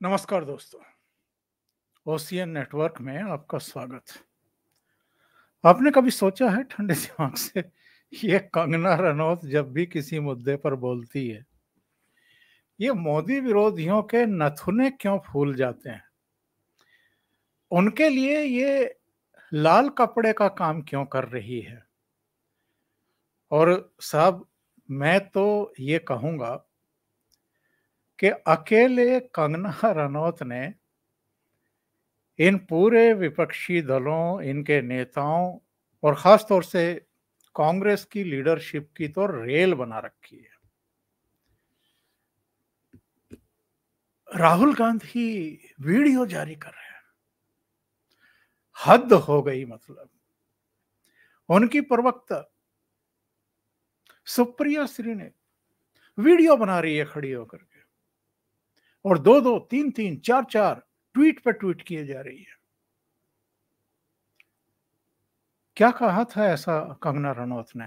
नमस्कार दोस्तों, ocean network में आपका स्वागत। आपने कभी सोचा है ठंडे दिमाग से ये कंगना रनौत जब भी किसी मुद्दे पर बोलती है, ये मोदी विरोधियों के नथुने क्यों फूल जाते हैं? उनके लिए ये लाल कपड़े का काम क्यों कर रही है? और साहब, मैं तो ये कहूँगा कि अकेले कंगना रनौत ने इन पूरे विपक्षी दलों, इनके नेताओं और ख़ास तौर से कांग्रेस की लीडरशिप की तो रेल बना रखी है। राहुल गांधी वीडियो जारी कर रहे हैं। हद हो गई मतलब। उनकी प्रवक्ता सुप्रिया श्री ने वीडियो बना रही है खड़ी होकर के और 2-2, 3-3, 4-4 ट्वीट पे ट्वीट किए जा रही है। क्या कहा था ऐसा कंगना रनौत ने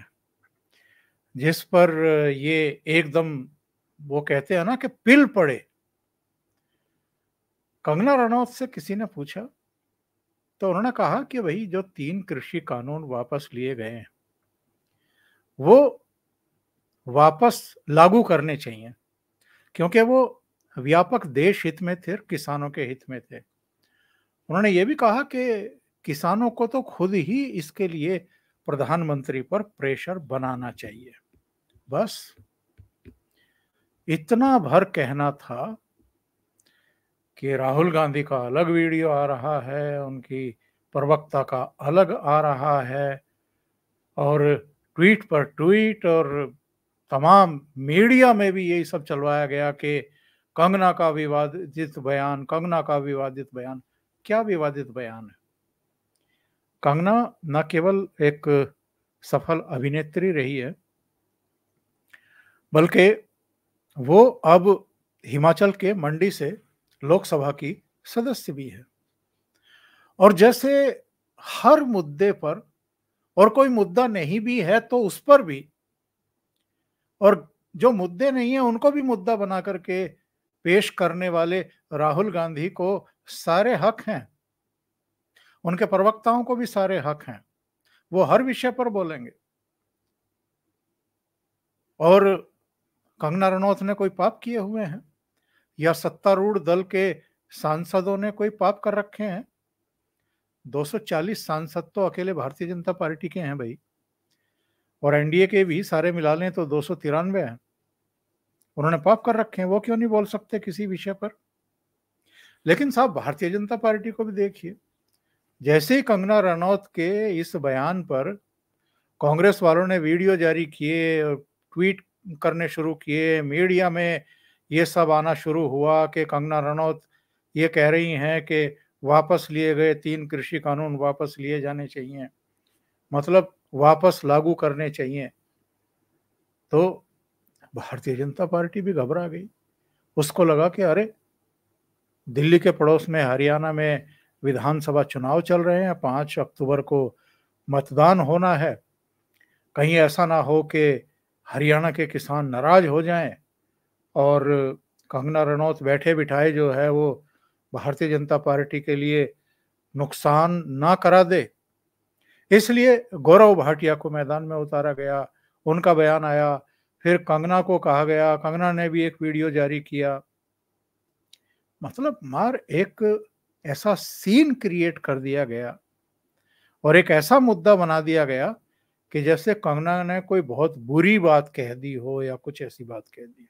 जिस पर ये एकदम, वो कहते हैं ना कि पिल पड़े। कंगना रनौत से किसी ने पूछा तो उन्होंने कहा कि भाई जो 3 कृषि कानून वापस लिए गए हैं वो वापस लागू करने चाहिए, क्योंकि वो व्यापक देश हित में थे, किसानों के हित में थे। उन्होंने ये भी कहा कि किसानों को तो खुद ही इसके लिए प्रधानमंत्री पर प्रेशर बनाना चाहिए। बस इतना भर कहना था कि राहुल गांधी का अलग वीडियो आ रहा है, उनकी प्रवक्ता का अलग आ रहा है और ट्वीट पर ट्वीट और तमाम मीडिया में भी यही सब चलवाया गया कि कंगना का विवादित बयान, कंगना का विवादित बयान। क्या विवादित बयान है? कंगना न केवल एक सफल अभिनेत्री रही है, बल्कि वो अब हिमाचल के मंडी से लोकसभा की सदस्य भी है। और जैसे हर मुद्दे पर, और कोई मुद्दा नहीं भी है तो उस पर भी, और जो मुद्दे नहीं है उनको भी मुद्दा बना करके पेश करने वाले राहुल गांधी को सारे हक हैं। उनके प्रवक्ताओं को भी सारे हक हैं, वो हर विषय पर बोलेंगे। और कंगना रनौत ने कोई पाप किए हुए हैं या सत्तारूढ़ दल के सांसदों ने कोई पाप कर रखे हैं? 240 सांसद तो अकेले भारतीय जनता पार्टी के हैं भाई, और एनडीए के भी सारे मिला लें तो 293 हैं। उन्होंने पाप कर रखे हैं, वो क्यों नहीं बोल सकते किसी विषय पर? लेकिन साहब, भारतीय जनता पार्टी को भी देखिए, जैसे ही कंगना रनौत के इस बयान पर कांग्रेस वालों ने वीडियो जारी किए और ट्वीट करने शुरू किए, मीडिया में ये सब आना शुरू हुआ कि कंगना रनौत ये कह रही हैं कि वापस लिए गए 3 कृषि कानून वापस लिए जाने चाहिए, मतलब वापस लागू करने चाहिए। तो भारतीय जनता पार्टी भी घबरा गई। उसको लगा कि अरे, दिल्ली के पड़ोस में हरियाणा में विधानसभा चुनाव चल रहे हैं, 5 अक्टूबर को मतदान होना है। कहीं ऐसा ना हो कि हरियाणा के किसान नाराज हो जाएं और कंगना रनौत बैठे बिठाए जो है वो भारतीय जनता पार्टी के लिए नुकसान ना करा दे। इसलिए गौरव भाटिया को मैदान में उतारा गया, उनका बयान आया, फिर कंगना को कहा गया, कंगना ने भी एक वीडियो जारी किया। मतलब मार एक ऐसा सीन क्रिएट कर दिया गया और एक ऐसा मुद्दा बना दिया गया कि जैसे कंगना ने कोई बहुत बुरी बात कह दी हो या कुछ ऐसी बात कह दी।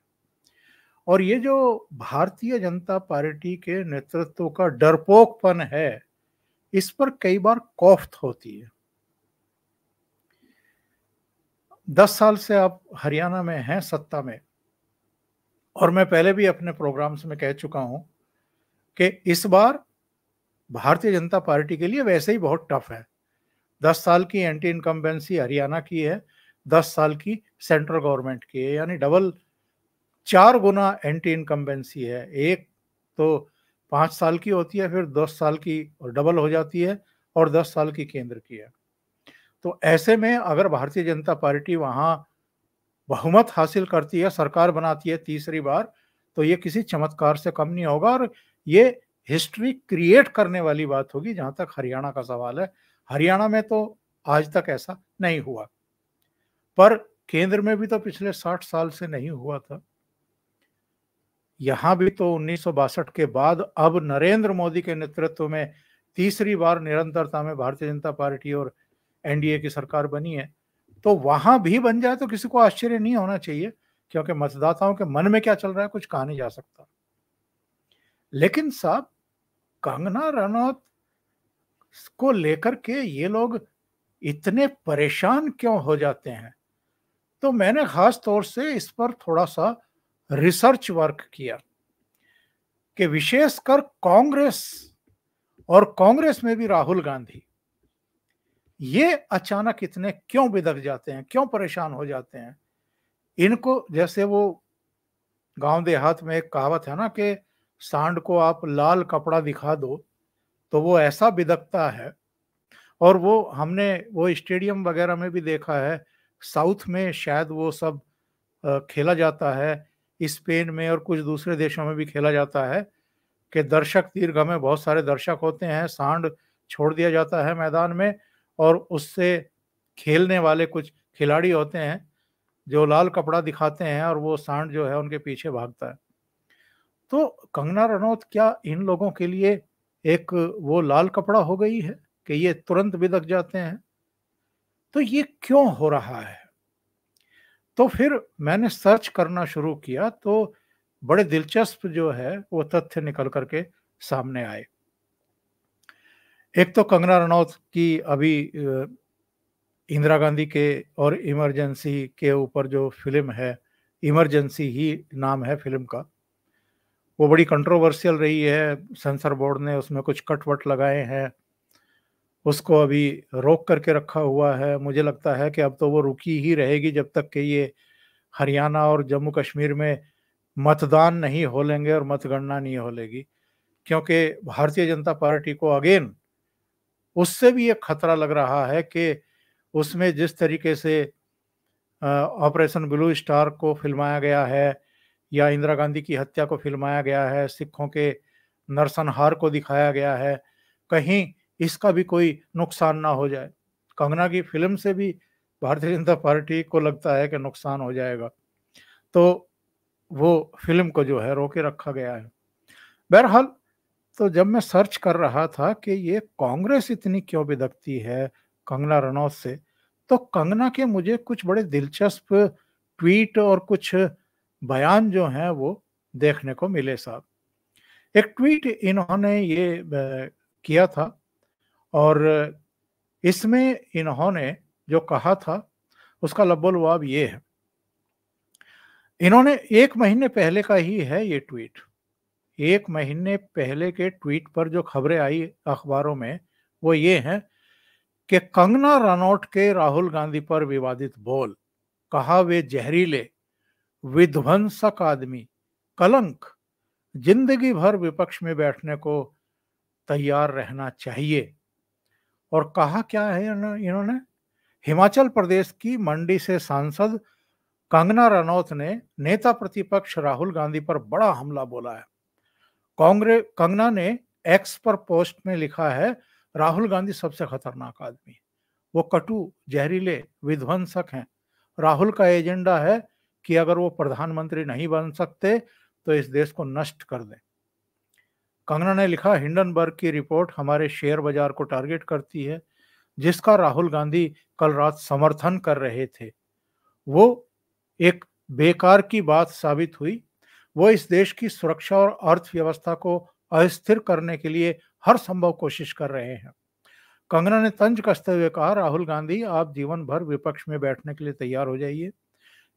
और ये जो भारतीय जनता पार्टी के नेतृत्व का डरपोकपन है, इस पर कई बार कौफ्त होती है। 10 साल से आप हरियाणा में हैं सत्ता में, और मैं पहले भी अपने प्रोग्राम्स में कह चुका हूं कि इस बार भारतीय जनता पार्टी के लिए वैसे ही बहुत टफ है। 10 साल की एंटी इनकम्बेंसी हरियाणा की है, 10 साल की सेंट्रल गवर्नमेंट की है, यानी डबल, 4 गुना एंटी इनकम्बेंसी है। एक तो 5 साल की होती है, फिर 10 साल की और डबल हो जाती है, और 10 साल की केंद्र की है। तो ऐसे में अगर भारतीय जनता पार्टी वहां बहुमत हासिल करती है, सरकार बनाती है तीसरी बार, तो ये किसी चमत्कार से कम नहीं होगा। और ये हिस्ट्री क्रिएट करने वाली बात होगी जहां तक हरियाणा का सवाल है। हरियाणा में तो आज तक ऐसा नहीं हुआ, पर केंद्र में भी तो पिछले 60 साल से नहीं हुआ था। यहां भी तो 1962 के बाद अब नरेंद्र मोदी के नेतृत्व में तीसरी बार निरंतरता में भारतीय जनता पार्टी और एनडीए की सरकार बनी है, तो वहां भी बन जाए तो किसी को आश्चर्य नहीं होना चाहिए, क्योंकि मतदाताओं के मन में क्या चल रहा है कुछ कहा नहीं जा सकता। लेकिन साहब, कंगना रनौत को लेकर के ये लोग इतने परेशान क्यों हो जाते हैं? तो मैंने खास तौर से इस पर थोड़ा सा रिसर्च वर्क किया कि विशेषकर कांग्रेस और कांग्रेस में भी राहुल गांधी ये अचानक इतने क्यों बिदक जाते हैं, क्यों परेशान हो जाते हैं। इनको जैसे वो गांव देहात में एक कहावत है ना कि सांड को आप लाल कपड़ा दिखा दो तो वो ऐसा बिदकता है। और वो हमने वो स्टेडियम वगैरह में भी देखा है, साउथ में शायद वो सब खेला जाता है, स्पेन में और कुछ दूसरे देशों में भी खेला जाता है कि दर्शक दीर्घ में बहुत सारे दर्शक होते हैं, सांड छोड़ दिया जाता है मैदान में और उससे खेलने वाले कुछ खिलाड़ी होते हैं जो लाल कपड़ा दिखाते हैं और वो सांड जो है उनके पीछे भागता है। तो कंगना रनौत क्या इन लोगों के लिए एक वो लाल कपड़ा हो गई है कि ये तुरंत बिदक जाते हैं? तो ये क्यों हो रहा है? तो फिर मैंने सर्च करना शुरू किया तो बड़े दिलचस्प जो है वो तथ्य निकल करके सामने आए। एक तो कंगना रनौत की अभी इंदिरा गांधी के और इमरजेंसी के ऊपर जो फिल्म है, इमरजेंसी ही नाम है फिल्म का, वो बड़ी कंट्रोवर्शियल रही है। सेंसर बोर्ड ने उसमें कुछ कट वट लगाए हैं, उसको अभी रोक करके रखा हुआ है। मुझे लगता है कि अब तो वो रुकी ही रहेगी जब तक कि ये हरियाणा और जम्मू कश्मीर में मतदान नहीं हो लेंगे और मतगणना नहीं हो लेगी, क्योंकि भारतीय जनता पार्टी को अगेन उससे भी एक खतरा लग रहा है कि उसमें जिस तरीके से ऑपरेशन ब्लू स्टार को फिल्माया गया है या इंदिरा गांधी की हत्या को फिल्माया गया है, सिखों के नरसंहार को दिखाया गया है, कहीं इसका भी कोई नुकसान ना हो जाए। कंगना की फिल्म से भी भारतीय जनता पार्टी को लगता है कि नुकसान हो जाएगा, तो वो फिल्म को जो है रोके रखा गया है। बहरहाल, तो जब मैं सर्च कर रहा था कि ये कांग्रेस इतनी क्यों बिदकती है कंगना रनौत से, तो कंगना के मुझे कुछ बड़े दिलचस्प ट्वीट और कुछ बयान जो हैं वो देखने को मिले साहब। एक ट्वीट इन्होंने ये किया था और इसमें इन्होंने जो कहा था उसका लब्बो-लुआब ये है। इन्होंने 1 महीने पहले का ही है ये ट्वीट। 1 महीने पहले के ट्वीट पर जो खबरें आई अखबारों में वो ये हैं कि कंगना रनौत के राहुल गांधी पर विवादित बोल, कहा वे जहरीले, विध्वंसक आदमी, कलंक, जिंदगी भर विपक्ष में बैठने को तैयार रहना चाहिए। और कहा क्या है इन्होंने? हिमाचल प्रदेश की मंडी से सांसद कंगना रनौत ने नेता प्रतिपक्ष राहुल गांधी पर बड़ा हमला बोला है। कंगना ने एक्स पर पोस्ट में लिखा है, राहुल गांधी सबसे खतरनाक आदमी, वो कटु, जहरीले, विध्वंसक हैं। राहुल का एजेंडा है कि अगर वो प्रधानमंत्री नहीं बन सकते तो इस देश को नष्ट कर दें। कंगना ने लिखा, हिंडनबर्ग की रिपोर्ट हमारे शेयर बाजार को टारगेट करती है, जिसका राहुल गांधी कल रात समर्थन कर रहे थे। वो एक बेकार की बात साबित हुई। वो इस देश की सुरक्षा और अर्थव्यवस्था को अस्थिर करने के लिए हर संभव कोशिश कर रहे हैं। कंगना ने तंज कसते हुए कहा, राहुल गांधी, आप जीवन भर विपक्ष में बैठने के लिए तैयार हो जाइए।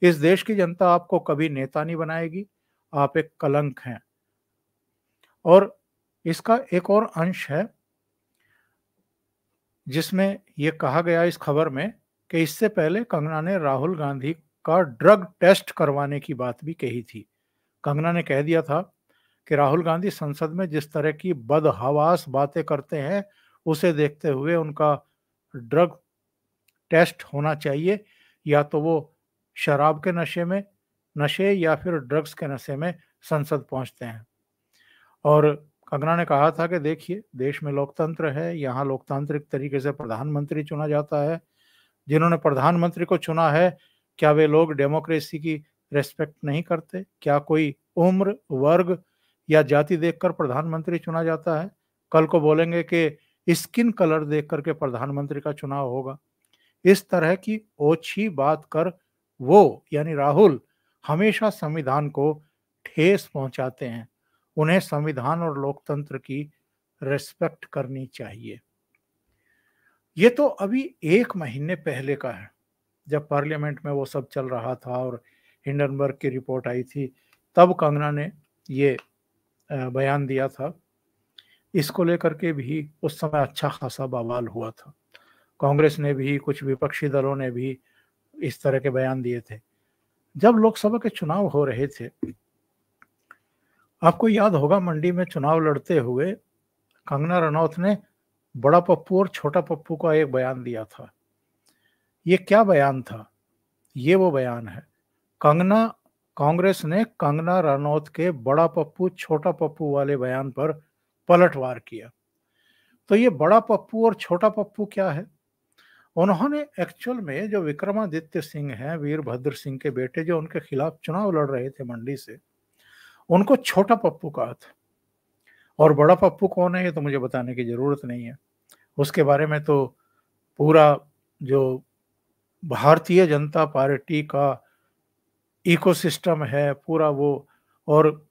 इस देश की जनता आपको कभी नेता नहीं बनाएगी, आप एक कलंक हैं। और इसका एक और अंश है जिसमें यह कहा गया इस खबर में कि इससे पहले कंगना ने राहुल गांधी का ड्रग टेस्ट करवाने की बात भी कही थी। कंगना ने कह दिया था कि राहुल गांधी संसद में जिस तरह की बदहवास बातें करते हैं, उसे देखते हुए उनका ड्रग टेस्ट होना चाहिए, या तो वो शराब के नशे या फिर ड्रग्स के नशे में संसद पहुंचते हैं। और कंगना ने कहा था कि देखिए, देश में लोकतंत्र है, यहाँ लोकतांत्रिक तरीके से प्रधानमंत्री चुना जाता है। जिन्होंने प्रधानमंत्री को चुना है, क्या वे लोग डेमोक्रेसी की रिस्पेक्ट नहीं करते? क्या कोई उम्र, वर्ग या जाति देखकर प्रधानमंत्री चुना जाता है? कल को बोलेंगे कि स्किन कलर देख करके प्रधानमंत्री का चुनाव होगा। इस तरह की ओछी बात कर वो यानी राहुल हमेशा संविधान को ठेस पहुंचाते हैं। उन्हें संविधान और लोकतंत्र की रिस्पेक्ट करनी चाहिए। ये तो अभी 1 महीने पहले का है, जब पार्लियामेंट में वो सब चल रहा था और हिंडनबर्ग की रिपोर्ट आई थी, तब कंगना ने ये बयान दिया था। इसको लेकर के भी उस समय अच्छा खासा बवाल हुआ था। कांग्रेस ने भी, कुछ विपक्षी दलों ने भी इस तरह के बयान दिए थे। जब लोकसभा के चुनाव हो रहे थे, आपको याद होगा, मंडी में चुनाव लड़ते हुए कंगना रनौत ने बड़ा पप्पू और छोटा पप्पू का एक बयान दिया था। ये क्या बयान था? ये वो बयान है, कांग्रेस ने कंगना रनौत के बड़ा पप्पू छोटा पप्पू वाले बयान पर पलटवार किया। तो ये बड़ा पप्पू और छोटा पप्पू क्या है? उन्होंने एक्चुअल में जो विक्रमादित्य सिंह हैं, वीरभद्र सिंह के बेटे, जो उनके खिलाफ चुनाव लड़ रहे थे मंडी से, उनको छोटा पप्पू कहा था। और बड़ा पप्पू कौन है ये तो मुझे बताने की जरूरत नहीं है, उसके बारे में तो पूरा जो भारतीय जनता पार्टी का इकोसिस्टम है पूरा वो, और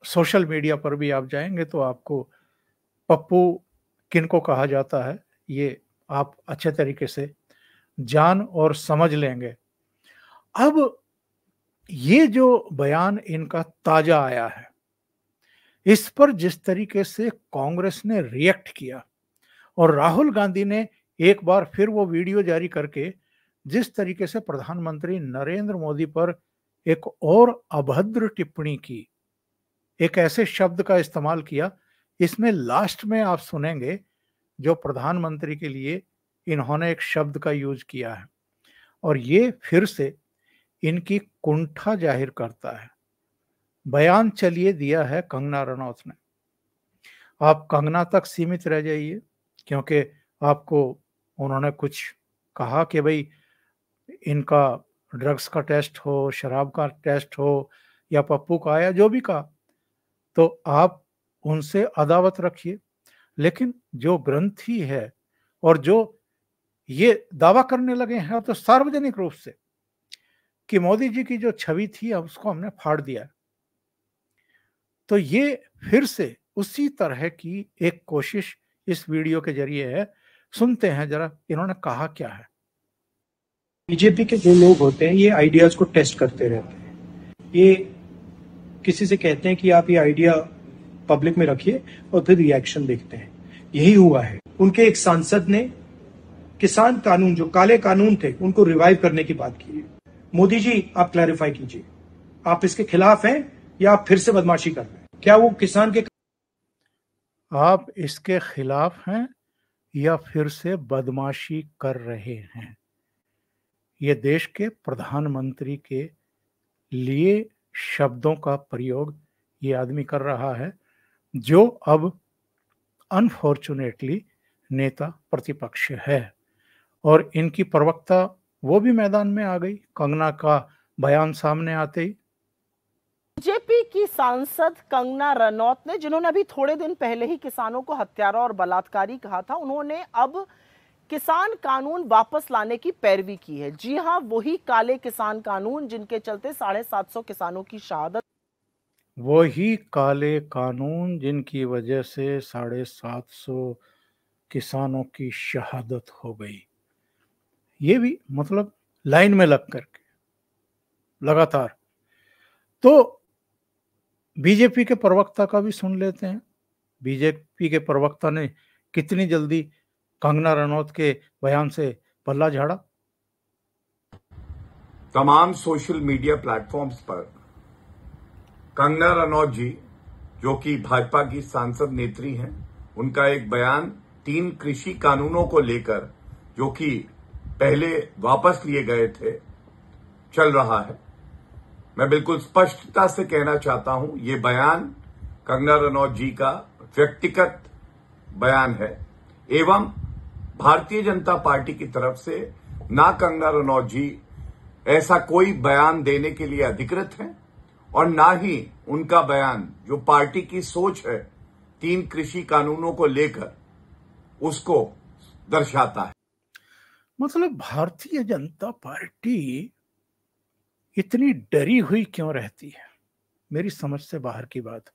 सोशल मीडिया पर भी आप जाएंगे तो आपको पप्पू किनको कहा जाता है ये आप अच्छे तरीके से जान और समझ लेंगे। अब ये जो बयान इनका ताजा आया है, इस पर जिस तरीके से कांग्रेस ने रिएक्ट किया और राहुल गांधी ने एक बार फिर वो वीडियो जारी करके जिस तरीके से प्रधानमंत्री नरेंद्र मोदी पर एक और अभद्र टिप्पणी की, एक ऐसे शब्द का इस्तेमाल किया, इसमें लास्ट में आप सुनेंगे जो प्रधानमंत्री के लिए इन्होंने एक शब्द का यूज किया है, और ये फिर से इनकी कुंठा जाहिर करता है। बयान चलिए दिया है कंगना रनौत ने। आप कंगना तक सीमित रह जाइए, क्योंकि आपको उन्होंने कुछ कहा कि भाई इनका ड्रग्स का टेस्ट हो, शराब का टेस्ट हो, या पप्पू का, या जो भी कहा, तो आप उनसे अदावत रखिए। लेकिन जो ग्रंथी है और जो ये दावा करने लगे हैं तो सार्वजनिक रूप से कि मोदी जी की जो छवि थी अब उसको हमने फाड़ दिया, तो ये फिर से उसी तरह की एक कोशिश इस वीडियो के जरिए है। सुनते हैं जरा इन्होंने कहा क्या है। बीजेपी के जो लोग होते हैं ये आइडियाज को टेस्ट करते रहते हैं। ये किसी से कहते हैं कि आप ये आइडिया पब्लिक में रखिए और फिर रिएक्शन देखते हैं। यही हुआ है। उनके एक सांसद ने किसान कानून, जो काले कानून थे, उनको रिवाइव करने की बात की है। मोदी जी, आप क्लैरिफाई कीजिए, आप इसके खिलाफ हैं या आप फिर से बदमाशी कर रहे हैं? क्या वो किसान के आप इसके खिलाफ हैं या फिर से बदमाशी कर रहे हैं? ये देश के प्रधानमंत्री के लिए शब्दों का प्रयोग ये आदमी कर रहा है, जो अब अनफॉर्चुनेटली नेता प्रतिपक्ष है। और इनकी प्रवक्ता वो भी मैदान में आ गई कंगना का बयान सामने आते ही। बीजेपी की सांसद कंगना रनौत ने, जिन्होंने अभी थोड़े दिन पहले ही किसानों को हत्यारा और बलात्कारी कहा था, उन्होंने अब किसान कानून वापस लाने की पैरवी की है। जी हां, वही काले किसान कानून जिनके चलते 750 किसानों की शहादत, वही काले कानून जिनकी वजह से 750 किसानों की शहादत हो गई। ये भी मतलब लाइन में लग करके लगातार। तो बीजेपी के प्रवक्ता का भी सुन लेते हैं। बीजेपी के प्रवक्ता ने कितनी जल्दी कंगना रनौत के बयान से पल्ला झाड़ा। तमाम सोशल मीडिया प्लेटफॉर्म्स पर कंगना रनौत जी, जो कि भाजपा की सांसद नेत्री हैं, उनका एक बयान 3 कृषि कानूनों को लेकर, जो कि पहले वापस लिए गए थे, चल रहा है। मैं बिल्कुल स्पष्टता से कहना चाहता हूं, ये बयान कंगना रनौत जी का व्यक्तिगत बयान है एवं भारतीय जनता पार्टी की तरफ से ना कंगना रनौत जी ऐसा कोई बयान देने के लिए अधिकृत हैं और ना ही उनका बयान जो पार्टी की सोच है 3 कृषि कानूनों को लेकर उसको दर्शाता है। मतलब भारतीय जनता पार्टी इतनी डरी हुई क्यों रहती है, मेरी समझ से बाहर की बात।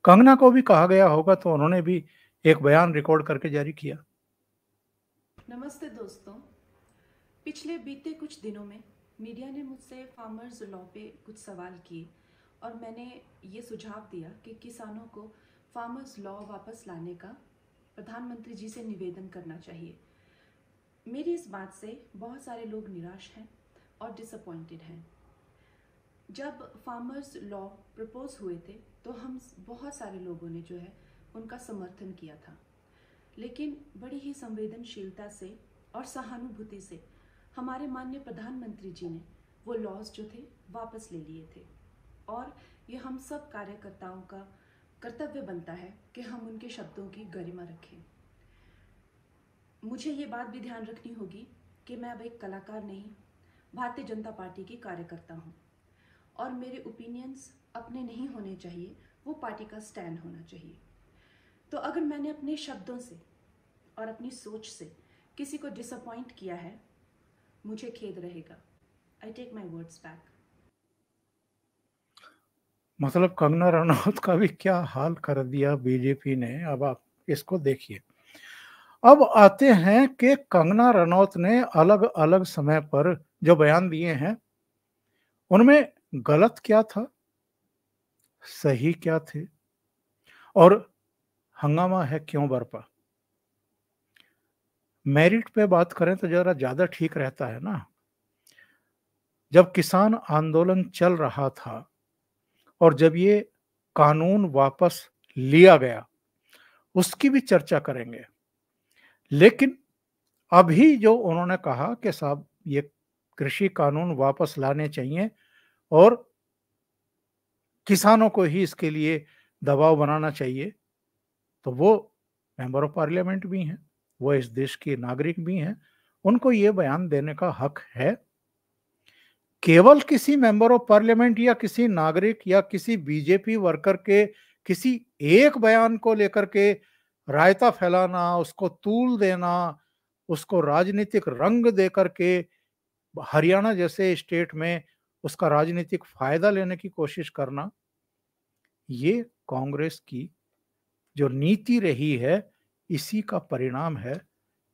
कंगना को भी कहा गया होगा तो उन्होंने भी एक बयान रिकॉर्ड करके जारी किया। नमस्ते दोस्तों, पिछले बीते कुछ दिनों में मीडिया ने मुझसे फार्मर्स लॉ पे कुछ सवाल किए और मैंने ये सुझाव दिया कि किसानों को फार्मर्स लॉ वापस लाने का प्रधानमंत्री जी से निवेदन करना चाहिए। मेरी इस बात से बहुत सारे लोग निराश हैं और डिसअपॉइंटेड हैं। जब फार्मर्स लॉ प्रपोज हुए थे तो हम बहुत सारे लोगों ने जो है उनका समर्थन किया था, लेकिन बड़ी ही संवेदनशीलता से और सहानुभूति से हमारे माननीय प्रधानमंत्री जी ने वो लॉज जो थे वापस ले लिए थे और ये हम सब कार्यकर्ताओं का कर्तव्य बनता है कि हम उनके शब्दों की गरिमा रखें। मुझे ये बात भी ध्यान रखनी होगी कि मैं अब एक कलाकार नहीं, भारतीय जनता पार्टी की कार्यकर्ता हूँ और मेरे ओपिनियंस अपने नहीं होने चाहिए, वो पार्टी का स्टैंड होना चाहिए। तो अगर मैंने अपने शब्दों से और अपनी सोच से किसी को डिसअपॉइंट किया है, मुझे खेद रहेगा। I take my words back. मतलब कंगना रनौत का भी क्या हाल कर दिया बीजेपी ने। अब आप इसको देखिए। अब आते हैं कि कंगना रनौत ने अलग अलग समय पर जो बयान दिए हैं उनमें गलत क्या था, सही क्या थे और हंगामा है क्यों बरपा। मेरिट पे बात करें तो जरा ज्यादा ठीक रहता है ना। जब किसान आंदोलन चल रहा था और जब ये कानून वापस लिया गया उसकी भी चर्चा करेंगे, लेकिन अभी जो उन्होंने कहा कि साहब ये कृषि कानून वापस लाने चाहिए और किसानों को ही इसके लिए दबाव बनाना चाहिए, तो वो मेंबर ऑफ पार्लियामेंट भी हैं, वो इस देश के नागरिक भी हैं, उनको ये बयान देने का हक है। केवल किसी मेंबर ऑफ पार्लियामेंट या किसी नागरिक या किसी बीजेपी वर्कर के किसी एक बयान को लेकर के रायता फैलाना, उसको तूल देना, उसको राजनीतिक रंग देकर के हरियाणा जैसे स्टेट में उसका राजनीतिक फायदा लेने की कोशिश करना, ये कांग्रेस की जो नीति रही है इसी का परिणाम है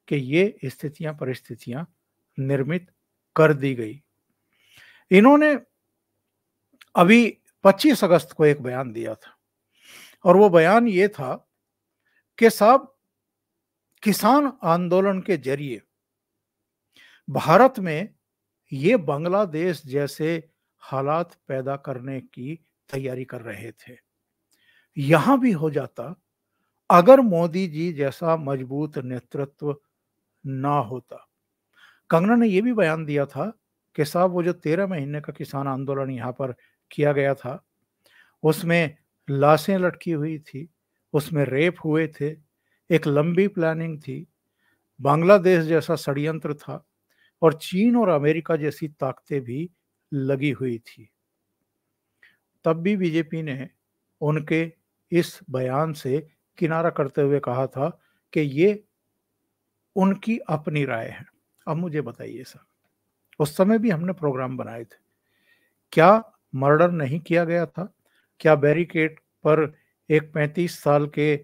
कि ये स्थितियां परिस्थितियां निर्मित कर दी गई। इन्होंने अभी 25 अगस्त को एक बयान दिया था और वो बयान ये था कि साहब किसान आंदोलन के जरिए भारत में ये बांग्लादेश जैसे हालात पैदा करने की तैयारी कर रहे थे। यहां भी हो जाता अगर मोदी जी जैसा मजबूत नेतृत्व ना होता। कंगना ने यह भी बयान दिया था कि साहब वो जो 13 महीने का किसान आंदोलन यहाँ पर किया गया था उसमें लाशें लटकी हुई थी, उसमें रेप हुए थे, एक लंबी प्लानिंग थी, बांग्लादेश जैसा षड्यंत्र था और चीन और अमेरिका जैसी ताकतें भी लगी हुई थी। तब भी बीजेपी ने उनके इस बयान से किनारा करते हुए कहा था कि ये उनकी अपनी राय है। अब मुझे बताइए सर, उस समय भी हमने प्रोग्राम बनाए थे, क्या मर्डर नहीं किया गया था? क्या बैरिकेड पर एक 35 साल के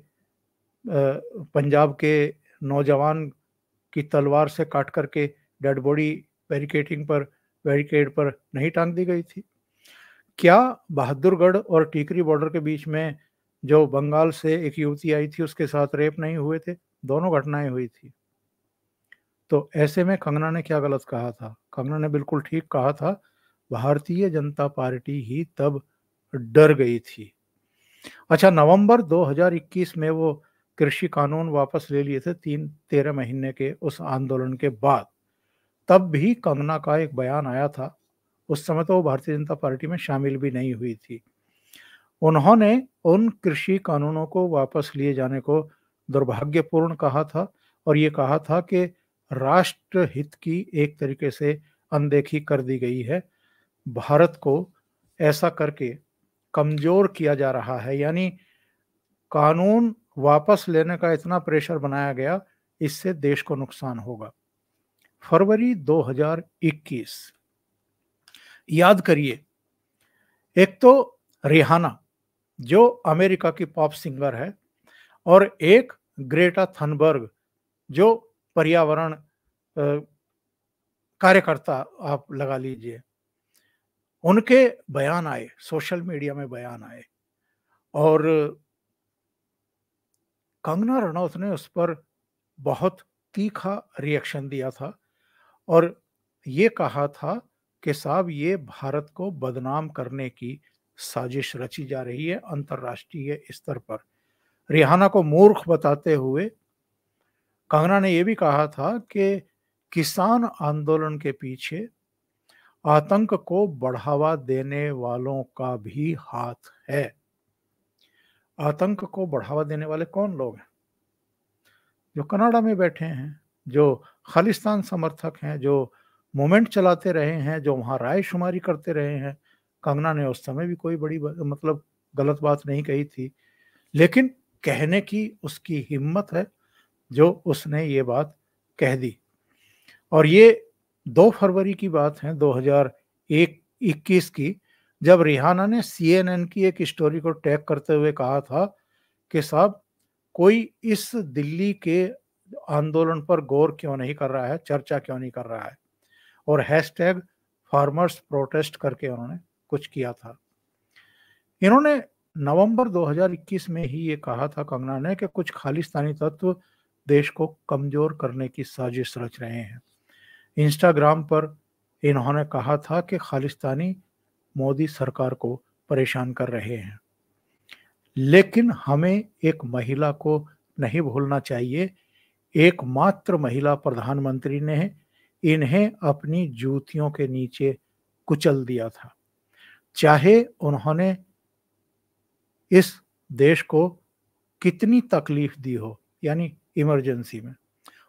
पंजाब के नौजवान की तलवार से काट करके डेड बॉडी बैरिकेड पर नहीं टांग दी गई थी? क्या बहादुरगढ़ और टीकरी बॉर्डर के बीच में जो बंगाल से एक युवती आई थी उसके साथ रेप नहीं हुए थे? दोनों घटनाएं हुई थी। तो ऐसे में कंगना ने क्या गलत कहा था? कंगना ने बिल्कुल ठीक कहा था। भारतीय जनता पार्टी ही तब डर गई थी। अच्छा, नवंबर 2021 में वो कृषि कानून वापस ले लिए थे 13 महीने के उस आंदोलन के बाद। तब भी कंगना का एक बयान आया था। उस समय तो वो भारतीय जनता पार्टी में शामिल भी नहीं हुई थी। उन्होंने उन कृषि कानूनों को वापस लिए जाने को दुर्भाग्यपूर्ण कहा था और ये कहा था कि राष्ट्र हित की एक तरीके से अनदेखी कर दी गई है। भारत को ऐसा करके कमजोर किया जा रहा है, यानी कानून वापस लेने का इतना प्रेशर बनाया गया, इससे देश को नुकसान होगा। फरवरी 2021, याद करिए, एक तो रिहाना जो अमेरिका की पॉप सिंगर है और एक ग्रेटा थनबर्ग जो पर्यावरण कार्यकर्ता आप लगा लीजिए, उनके बयान आए, सोशल मीडिया में बयान आए और कंगना रनौत ने उस पर बहुत तीखा रिएक्शन दिया था और ये कहा था कि साहब ये भारत को बदनाम करने की साजिश रची जा रही है अंतर्राष्ट्रीय स्तर पर। रिहाना को मूर्ख बताते हुए कंगना ने यह भी कहा था कि किसान आंदोलन के पीछे आतंक को बढ़ावा देने वालों का भी हाथ है। आतंक को बढ़ावा देने वाले कौन लोग हैं? जो कनाडा में बैठे हैं, जो खालिस्तान समर्थक हैं, जो मूवमेंट चलाते रहे हैं, जो वहां रायशुमारी करते रहे हैं। कंगना ने उस समय भी कोई बड़ी मतलब गलत बात नहीं कही थी, लेकिन कहने की उसकी हिम्मत है जो उसने ये बात कह दी। और ये 2 फरवरी की बात है 2021 की, जब रिहाना ने CNN की एक स्टोरी को टैग करते हुए कहा था कि साहब कोई इस दिल्ली के आंदोलन पर गौर क्यों नहीं कर रहा है, चर्चा क्यों नहीं कर रहा है, और हैशटैग फार्मर्स प्रोटेस्ट करके उन्होंने कुछ किया था। इन्होंने नवंबर 2021 में ही ये कहा था कंगना ने कि कुछ खालिस्तानी तत्व देश को कमजोर करने की साजिश रच रहे हैं। इंस्टाग्राम पर इन्होंने कहा था कि खालिस्तानी मोदी सरकार को परेशान कर रहे हैं, लेकिन हमें एक महिला को नहीं भूलना चाहिए। एकमात्र महिला प्रधानमंत्री ने इन्हें अपनी जूतियों के नीचे कुचल दिया था। चाहे उन्होंने इस देश को कितनी तकलीफ दी हो, यानी इमरजेंसी में,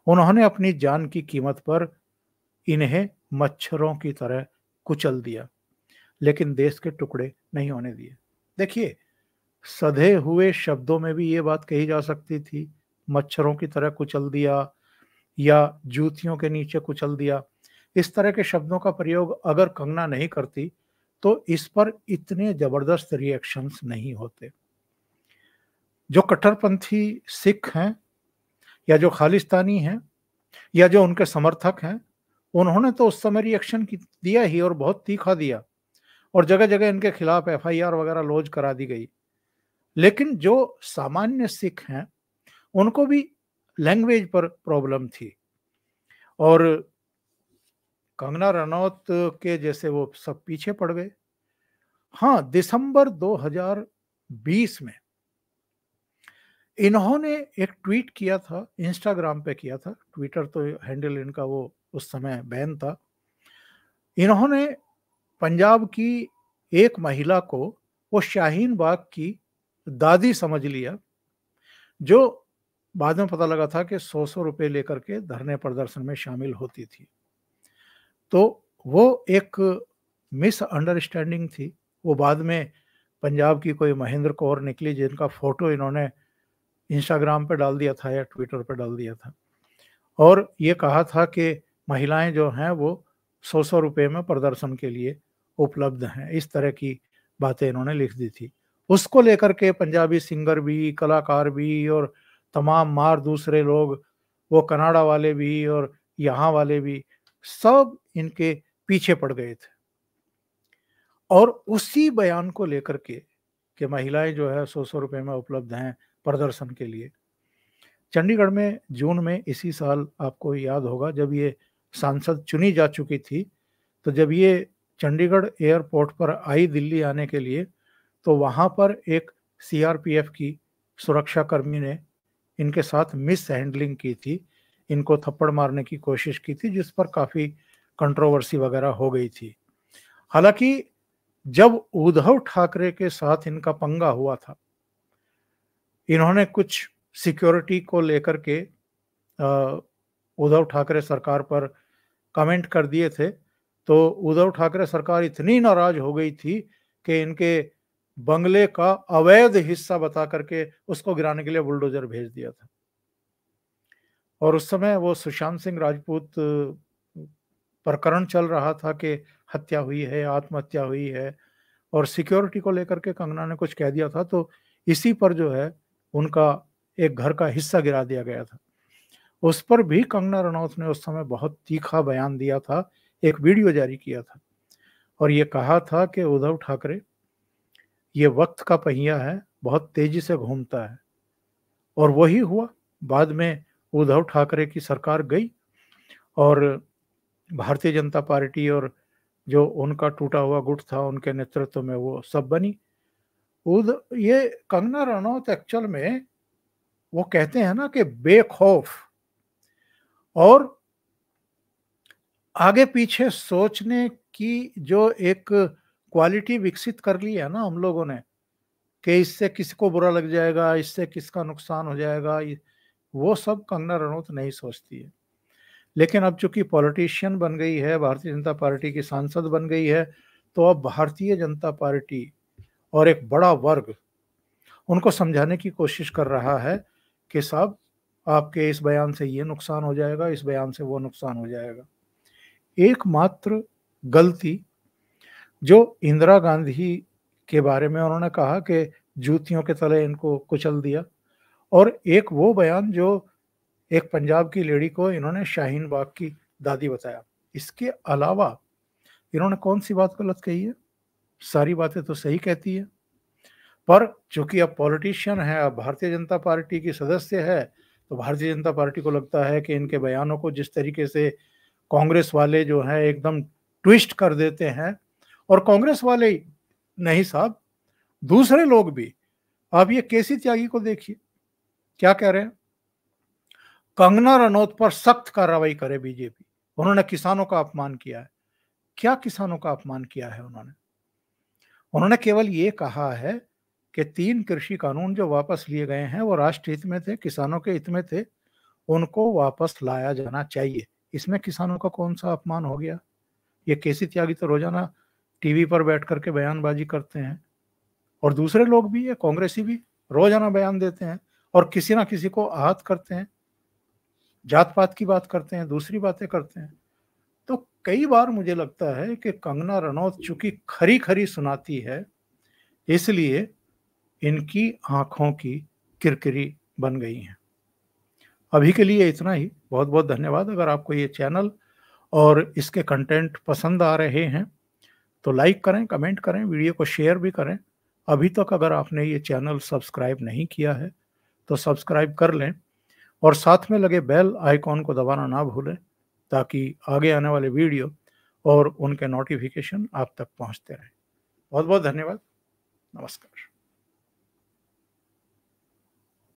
उन्होंने अपनी जान की कीमत पर इन्हें मच्छरों की तरह कुचल दिया, लेकिन देश के टुकड़े नहीं होने दिए। देखिए, सधे हुए शब्दों में भी ये बात कही जा सकती थी, मच्छरों की तरह कुचल दिया या जूतियों के नीचे कुचल दिया। इस तरह के शब्दों का प्रयोग अगर कंगना नहीं करती तो इस पर इतने जबरदस्त रिएक्शंस नहीं होते। जो कट्टरपंथी सिख हैं या जो खालिस्तानी हैं या जो उनके समर्थक हैं, उन्होंने तो उस समय रिएक्शन दिया ही और बहुत तीखा दिया और जगह जगह इनके खिलाफ FIR वगैरह लॉन्च करा दी गई। लेकिन जो सामान्य सिख हैं उनको भी लैंग्वेज पर प्रॉब्लम थी और कंगना रनौत के जैसे वो सब पीछे पड़ गए। हाँ, दिसंबर 2020 में इन्होंने एक ट्वीट किया था, इंस्टाग्राम पे किया था, ट्विटर तो हैंडल इनका वो उस समय बैन था। इन्होंने पंजाब की एक महिला को वो शाहीन बाग की दादी समझ लिया, जो बाद में पता लगा था कि 100 रुपए लेकर के धरने प्रदर्शन में शामिल होती थी। तो वो एक मिसअंडरस्टैंडिंग थी। वो बाद में पंजाब की कोई महेंद्र कौर निकली जिनका फोटो इन्होंने इंस्टाग्राम पे डाल दिया था या ट्विटर पे डाल दिया था और ये कहा था कि महिलाएं जो हैं वो 100 रुपए में प्रदर्शन के लिए उपलब्ध हैं। इस तरह की बातें इन्होंने लिख दी थी। उसको लेकर के पंजाबी सिंगर भी, कलाकार भी और तमाम मार दूसरे लोग, वो कनाडा वाले भी और यहाँ वाले भी, सब इनके पीछे पड़ गए थे। और उसी बयान को लेकर के कि महिलाएं जो है 100 रुपए में उपलब्ध हैं प्रदर्शन के लिए, चंडीगढ़ में जून में इसी साल, आपको याद होगा, जब ये सांसद चुनी जा चुकी थी, तो जब ये चंडीगढ़ एयरपोर्ट पर आई दिल्ली आने के लिए, तो वहां पर एक CRPF की सुरक्षा कर्मी ने इनके साथ मिस हैंडलिंग की थी, इनको थप्पड़ मारने की कोशिश की थी, जिस पर काफी कंट्रोवर्सी वगैरह हो गई थी। हालांकि जब उद्धव ठाकरे के साथ इनका पंगा हुआ था, इन्होंने कुछ सिक्योरिटी को लेकर के उद्धव ठाकरे सरकार पर कमेंट कर दिए थे, तो उद्धव ठाकरे सरकार इतनी नाराज हो गई थी कि इनके बंगले का अवैध हिस्सा बता करके उसको गिराने के लिए बुलडोजर भेज दिया था। और उस समय वो सुशांत सिंह राजपूत प्रकरण चल रहा था कि हत्या हुई है, आत्महत्या हुई है, और सिक्योरिटी को लेकर के कंगना ने कुछ कह दिया था, तो इसी पर जो है उनका एक घर का हिस्सा गिरा दिया गया था। उस पर भी कंगना रनौत ने उस समय बहुत तीखा बयान दिया था, एक वीडियो जारी किया था और ये कहा था कि उद्धव ठाकरे ये वक्त का पहिया है, बहुत तेजी से घूमता है। और वही हुआ। बाद में उद्धव ठाकरे की सरकार गई और भारतीय जनता पार्टी और जो उनका टूटा हुआ गुट था उनके नेतृत्व में वो सब बनी। ये कंगना रनौत एक्चुअल में वो कहते हैं ना कि बेखौफ और आगे पीछे सोचने की जो एक क्वालिटी विकसित कर ली है ना हम लोगों ने, कि इससे किसी को बुरा लग जाएगा, इससे किसका नुकसान हो जाएगा, वो सब कंगना रनौत नहीं सोचती है। लेकिन अब चूंकि पॉलिटिशियन बन गई है, भारतीय जनता पार्टी की सांसद बन गई है, तो अब भारतीय जनता पार्टी और एक बड़ा वर्ग उनको समझाने की कोशिश कर रहा है कि साहब आपके इस बयान से ये नुकसान हो जाएगा, इस बयान से वो नुकसान हो जाएगा। एकमात्र गलती जो इंदिरा गांधी के बारे में उन्होंने कहा कि जूतियों के तले इनको कुचल दिया, और एक वो बयान जो एक पंजाब की लेडी को इन्होंने शाहीन बाग की दादी बताया। इसके अलावा इन्होंने कौन सी बात गलत कही है? सारी बातें तो सही कहती है, पर चूंकि अब पॉलिटिशियन है, अब भारतीय जनता पार्टी की सदस्य है, तो भारतीय जनता पार्टी को लगता है कि इनके बयानों को जिस तरीके से कांग्रेस वाले जो है एकदम ट्विस्ट कर देते हैं, और कांग्रेस वाले नहीं साहब, दूसरे लोग भी। आप ये केसी त्यागी को देखिए, क्या कह रहे हैं, कंगना रनौत पर सख्त कार्रवाई करे बीजेपी, उन्होंने किसानों का अपमान किया है। क्या किसानों का अपमान किया है उन्होंने केवल ये कहा है कि 3 कृषि कानून जो वापस लिए गए हैं वो राष्ट्र हित में थे, किसानों के हित में थे, उनको वापस लाया जाना चाहिए। इसमें किसानों का कौन सा अपमान हो गया? ये केसी त्यागी तो रोजाना टीवी पर बैठ करके बयानबाजी करते हैं, और दूसरे लोग भी, ये कांग्रेसी भी रोजाना बयान देते हैं और किसी ना किसी को आहत करते हैं, जात पात की बात करते हैं, दूसरी बातें करते हैं। तो कई बार मुझे लगता है कि कंगना रनौत चूंकि खरी खरी सुनाती है, इसलिए इनकी आंखों की किरकिरी बन गई हैं। अभी के लिए इतना ही। बहुत बहुत धन्यवाद। अगर आपको ये चैनल और इसके कंटेंट पसंद आ रहे हैं तो लाइक करें, कमेंट करें, वीडियो को शेयर भी करें। अभी तक अगर आपने ये चैनल सब्सक्राइब नहीं किया है तो सब्सक्राइब कर लें और साथ में लगे बेल आइकॉन को दबाना ना भूलें, ताकि आगे आने वाले वीडियो और उनके नोटिफिकेशन आप तक पहुंचते रहें। बहुत बहुत धन्यवाद। नमस्कार।